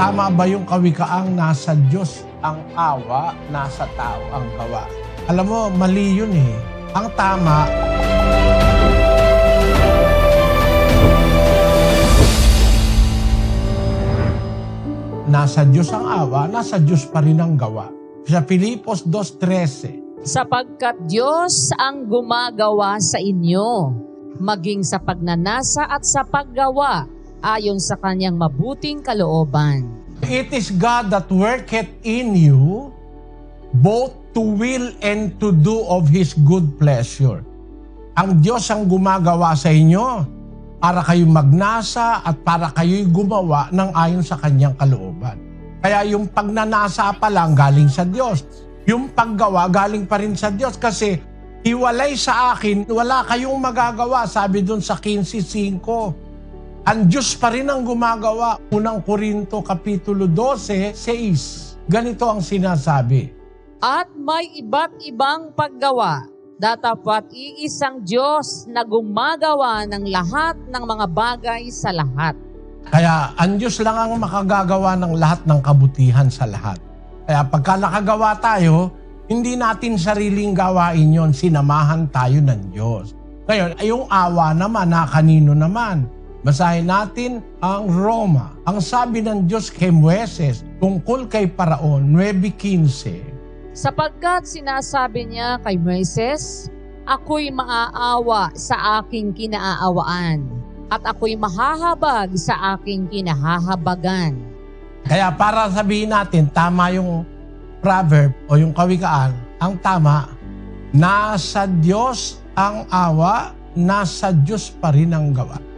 Tama ba yung kawikaang nasa Diyos ang awa, nasa tao ang gawa? Alam mo, mali yun eh. Ang tama, nasa Diyos ang awa, nasa Diyos pa rin ang gawa. Sa Filipos 2:13, Sapagkat Diyos ang gumagawa sa inyo, maging sa pagnanasa at sa paggawa, ayon sa kanyang mabuting kalooban. it is God that worketh in you both to will and to do of His good pleasure. Ang Diyos ang gumagawa sa inyo para kayo magnasa at para kayo'y gumawa ng ayon sa kanyang kalooban. Kaya yung pagnanasa pa lang galing sa Diyos. Yung paggawa galing pa rin sa Diyos kasi hiwalay sa akin, wala kayong magagawa, sabi dun sa 15:5. Ang Diyos pa rin ang gumagawa. Unang Korinto Kapitulo 12:6. Ganito ang sinasabi. At may iba't ibang paggawa, datapwat iisang Diyos na gumagawa ng lahat ng mga bagay sa lahat. Kaya ang Diyos lang ang makagagawa ng lahat ng kabutihan sa lahat. Kaya pagka nakagawa tayo, hindi natin sariling gawain yon, sinamahan tayo ng Diyos. Ngayon, yung awa naman, na kanino naman? Basahin natin ang Roma. Ang sabi ng Diyos kay Moises tungkol kay Paraon, 9:15. Sapagkat sinasabi niya kay Moises, ako'y maaawa sa aking kinaaawaan, at ako'y mahahabag sa aking kinahahabagan. Kaya para sabihin natin, tama yung proverb o yung kawikaan, ang tama, nasa Diyos ang awa, nasa Diyos pa rin ang gawa.